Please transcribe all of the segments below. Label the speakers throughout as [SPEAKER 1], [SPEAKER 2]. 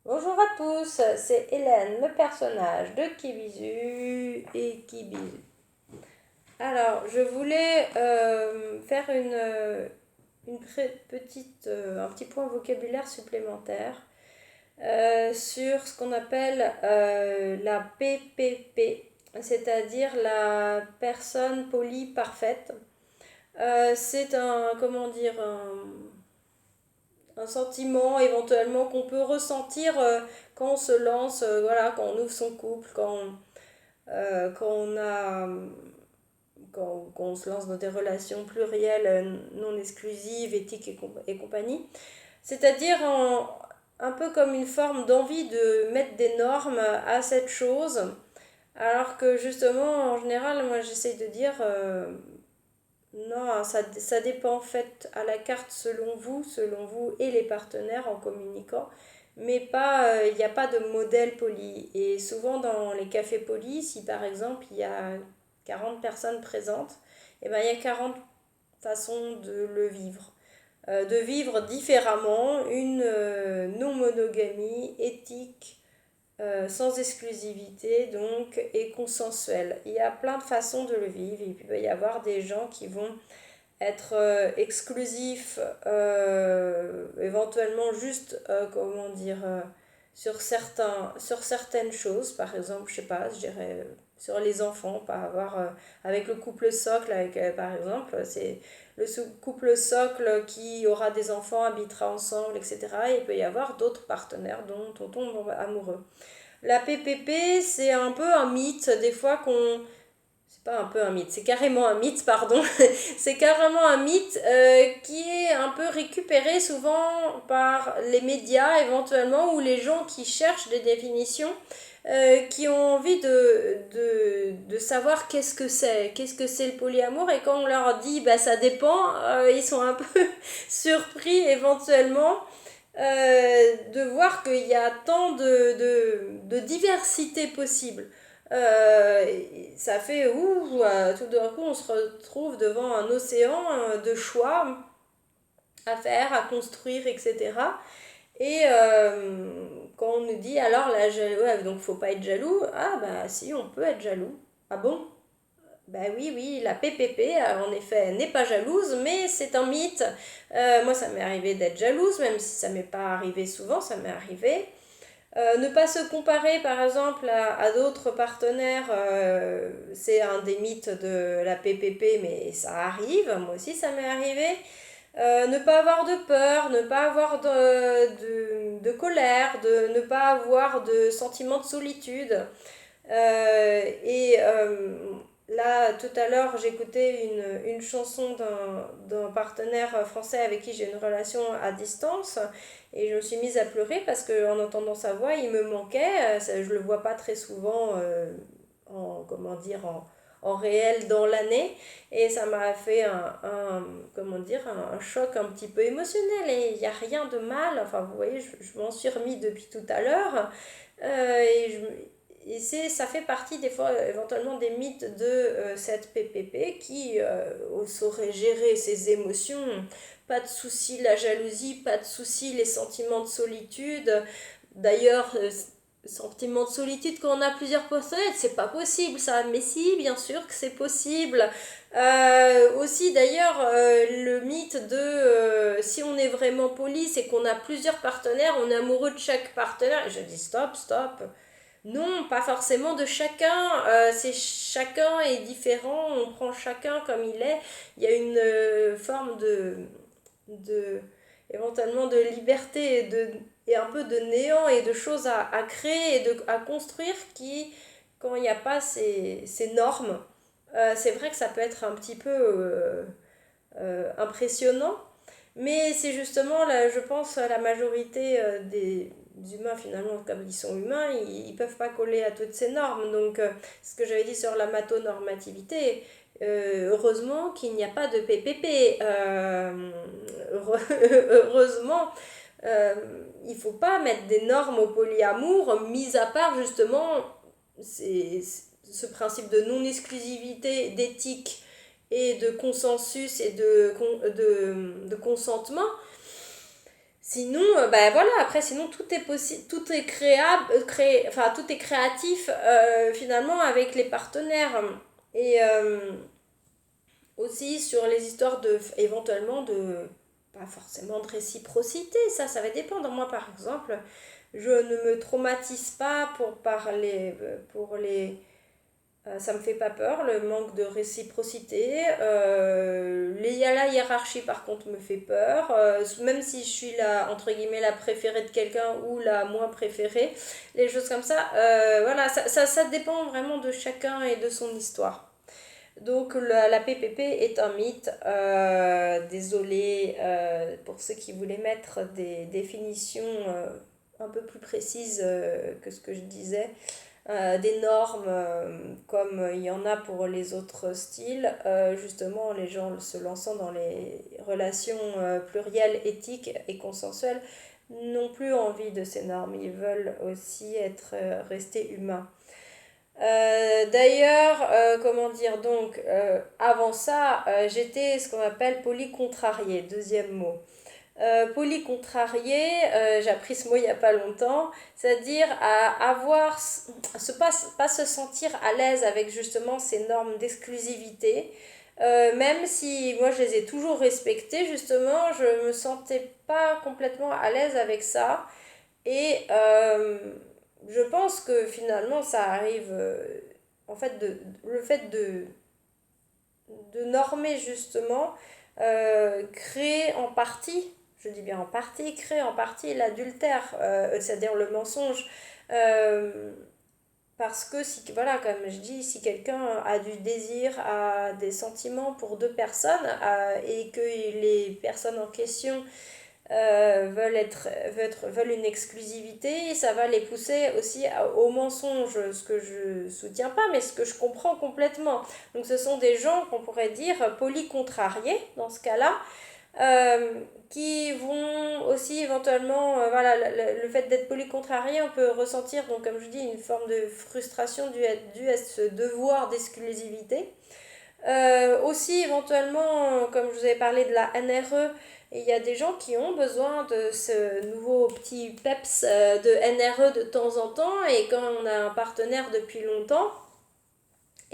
[SPEAKER 1] Bonjour à tous, c'est Hélène, le personnage de Kibizu et Kibizu. Alors, je voulais faire un petit point vocabulaire supplémentaire sur ce qu'on appelle la PPP, c'est-à-dire la personne polie parfaite. C'est un sentiment éventuellement qu'on peut ressentir quand on se lance, voilà, quand on ouvre son couple, quand on a, quand on se lance dans des relations plurielles, non exclusives, éthiques et compagnie. C'est-à-dire un peu comme une forme d'envie de mettre des normes à cette chose, alors que justement, en général, moi j'essaye de dire non, ça dépend en fait à la carte selon vous et les partenaires en communiquant, mais pas, il n'y a pas de modèle poli. Et souvent dans les cafés polis, si par exemple il y a 40 personnes présentes, et ben il y a 40 façons de le vivre. De vivre différemment une non-monogamie éthique, sans exclusivité donc et consensuelle. Il y a plein de façons de le vivre. Il peut y avoir des gens qui vont être exclusif, éventuellement juste, sur certaines choses, par exemple, je sais pas, je dirais sur les enfants, pas avoir, avec le couple socle, par exemple, c'est le couple socle qui aura des enfants, habitera ensemble, etc. Et il peut y avoir d'autres partenaires dont on tombe amoureux. La PPP, c'est un peu un mythe, des fois qu'on c'est pas un peu un mythe, c'est carrément un mythe, pardon. C'est carrément un mythe qui est un peu récupéré souvent par les médias éventuellement ou les gens qui cherchent des définitions, qui ont envie de savoir qu'est-ce que c'est le polyamour et quand on leur dit bah ça dépend, ils sont un peu surpris éventuellement de voir qu'il y a tant de diversité possible. Ça fait ouh, tout d'un coup on se retrouve devant un océan de choix à faire, à construire, etc. Et quand on nous dit alors la ouais, donc faut pas être jaloux, ah bah si on peut être jaloux. Ah bon? Bah oui, oui, la PPP, en effet, n'est pas jalouse, mais c'est un mythe. Moi, ça m'est arrivé d'être jalouse, même si ça m'est pas arrivé souvent, ça m'est arrivé. Ne pas se comparer par exemple à d'autres partenaires, c'est un des mythes de la PPP, mais ça arrive, moi aussi ça m'est arrivé. Ne pas avoir de peur, ne pas avoir de colère, ne pas avoir de sentiment de solitude. Et là, tout à l'heure, j'écoutais une chanson d'un partenaire français avec qui j'ai une relation à distance et je me suis mise à pleurer parce qu'en entendant sa voix, il me manquait. Je le vois pas très souvent en réel dans l'année et ça m'a fait un choc un petit peu émotionnel et il n'y a rien de mal. Enfin, vous voyez, je m'en suis remis depuis tout à l'heure. Et ça fait partie des fois éventuellement des mythes de cette PPP qui saurait gérer ses émotions. Pas de souci la jalousie, pas de souci les sentiments de solitude. D'ailleurs, sentiment de solitude quand on a plusieurs partenaires, c'est pas possible ça. Mais si, bien sûr que c'est possible. Aussi d'ailleurs, le mythe de si on est vraiment poli, c'est qu'on a plusieurs partenaires, on est amoureux de chaque partenaire. Et je dis stop, stop. Non, pas forcément de chacun. C'est chacun est différent. On prend chacun comme il est. Il y a une forme de éventuellement de liberté et un peu de néant et de choses à créer et à construire qui, quand il n'y a pas ces normes, c'est vrai que ça peut être un petit peu impressionnant. Mais c'est justement, là, je pense, la majorité des humains, finalement, comme ils sont humains, ils peuvent pas coller à toutes ces normes. Donc, ce que j'avais dit sur la matonormativité, heureusement qu'il n'y a pas de PPP. Heureusement, euh, il faut pas mettre des normes au polyamour, mis à part justement ce principe de non-exclusivité, d'éthique et de consensus et de consentement. Sinon, bah voilà, après, sinon tout est possible, tout est créable, enfin tout est créatif finalement avec les partenaires. Et aussi sur les histoires de, éventuellement de, pas forcément de réciprocité, ça va dépendre. Moi par exemple, je ne me traumatise pas pour parler, pour les ça me fait pas peur, le manque de réciprocité. La hiérarchie, par contre, me fait peur. Même si je suis la, entre guillemets, la préférée de quelqu'un ou la moins préférée, les choses comme ça, voilà, ça dépend vraiment de chacun et de son histoire. Donc la PPP est un mythe. Désolée pour ceux qui voulaient mettre des définitions un peu plus précises que ce que je disais. Des normes comme il y en a pour les autres styles. Justement, les gens se lançant dans les relations plurielles, éthiques et consensuelles n'ont plus envie de ces normes. Ils veulent aussi être restés humains. D'ailleurs, comment dire, donc, avant ça, j'étais ce qu'on appelle polycontrariée, deuxième mot. Polycontrarié, j'ai appris ce mot il n'y a pas longtemps, c'est-à-dire à avoir, pas se sentir à l'aise avec justement ces normes d'exclusivité. Même si moi je les ai toujours respectées, justement, je me sentais pas complètement à l'aise avec ça. Et je pense que finalement ça arrive, en fait, le fait de normer justement, crée en partie, je dis bien en partie, crée en partie l'adultère, c'est-à-dire le mensonge. Euh, Parce que si, voilà, comme je dis, si quelqu'un a du désir, a des sentiments pour deux personnes, et que les personnes en question veulent une exclusivité, ça va les pousser aussi au mensonge, ce que je soutiens pas, mais ce que je comprends complètement. Donc ce sont des gens qu'on pourrait dire polycontrariés dans ce cas-là, euh, qui vont aussi éventuellement, voilà, le fait d'être polycontrarié, on peut ressentir, donc comme je dis, une forme de frustration due à ce devoir d'exclusivité. Aussi, éventuellement, comme je vous avais parlé de la NRE, il y a des gens qui ont besoin de ce nouveau petit PEPS de NRE de temps en temps, et quand on a un partenaire depuis longtemps,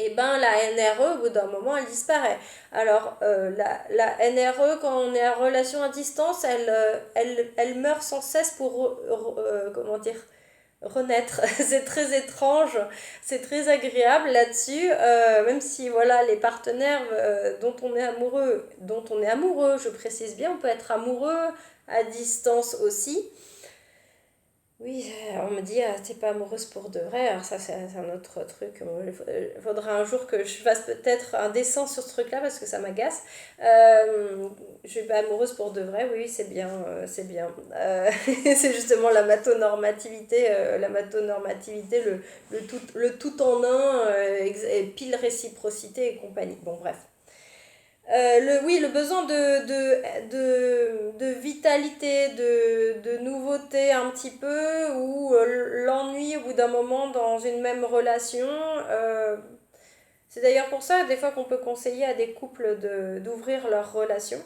[SPEAKER 1] et ben la NRE, au bout d'un moment, elle disparaît. Alors, la NRE, quand on est en relation à distance, elle meurt sans cesse pour, comment dire, renaître. C'est très étrange, c'est très agréable là-dessus, même si voilà les partenaires dont on est amoureux, je précise bien, on peut être amoureux à distance aussi. Oui, on me dit, ah, t'es pas amoureuse pour de vrai. Alors ça, c'est un autre truc. Il faudra un jour que je fasse peut-être un dessin sur ce truc-là parce que ça m'agace. Je suis pas amoureuse pour de vrai, oui, c'est bien, c'est bien. C'est justement le tout en un, et pile réciprocité et compagnie. Bon, bref. Oui, le besoin de vitalité, de nouveauté un petit peu, ou l'ennui au bout d'un moment dans une même relation. C'est d'ailleurs pour ça, des fois, qu'on peut conseiller à des couples d'ouvrir leur relation.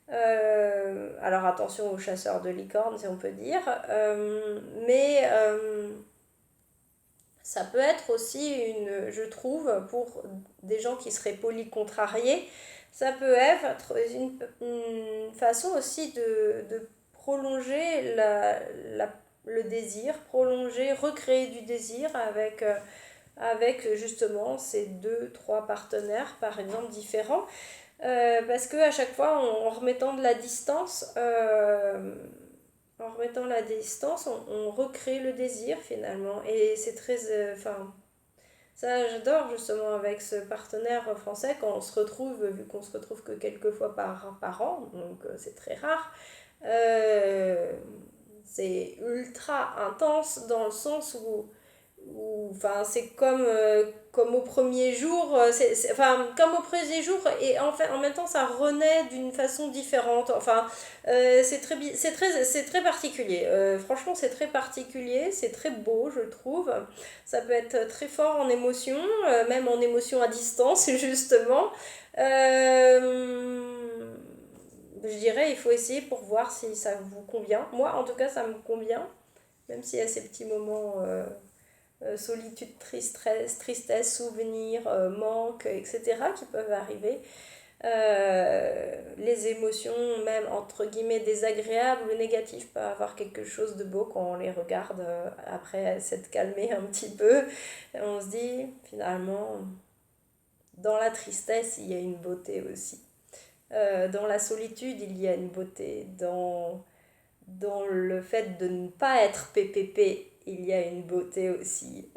[SPEAKER 1] Alors attention aux chasseurs de licornes, si on peut dire. Mais ça peut être aussi je trouve, pour des gens qui seraient polycontrariés, ça peut être une façon aussi de prolonger le désir, recréer du désir avec justement ces deux, trois partenaires, par exemple, différents. Parce que à chaque fois, en remettant de la distance, on recrée le désir finalement. Et c'est très, enfin, ça, j'adore justement avec ce partenaire français quand on se retrouve, vu qu'on se retrouve que quelques fois par an, donc c'est très rare. Euh, c'est ultra intense dans le sens enfin, c'est comme au premier jour, enfin, comme au premier jour, et en même temps, ça renaît d'une façon différente. Enfin, c'est très particulier. Franchement, c'est très particulier, c'est très beau, je trouve. Ça peut être très fort en émotion, même en émotion à distance, justement. Euh, je dirais, il faut essayer pour voir si ça vous convient. Moi, en tout cas, ça me convient, même s'il y a ces petits moments solitude, tristesse, souvenirs, manque, etc., qui peuvent arriver. Les émotions, même entre guillemets désagréables ou négatives, peuvent avoir quelque chose de beau quand on les regarde après s'être calmé un petit peu. Et on se dit, finalement, dans la tristesse, il y a une beauté aussi. Dans la solitude, il y a une beauté. Dans le fait de ne pas être PPP, il y a une beauté aussi.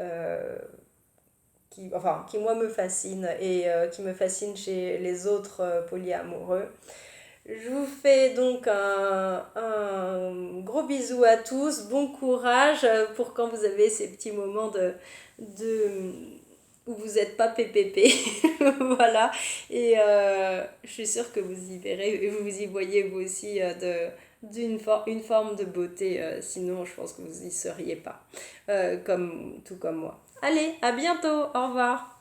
[SPEAKER 1] Qui moi me fascine et qui me fascine chez les autres polyamoureux. Je vous fais donc un gros bisou à tous, bon courage pour quand vous avez ces petits moments de où vous n'êtes pas PPP. Voilà, et je suis sûre que vous y verrez et vous y voyez vous aussi une forme de beauté, sinon je pense que vous n'y seriez pas, tout comme moi. Allez, à bientôt, au revoir.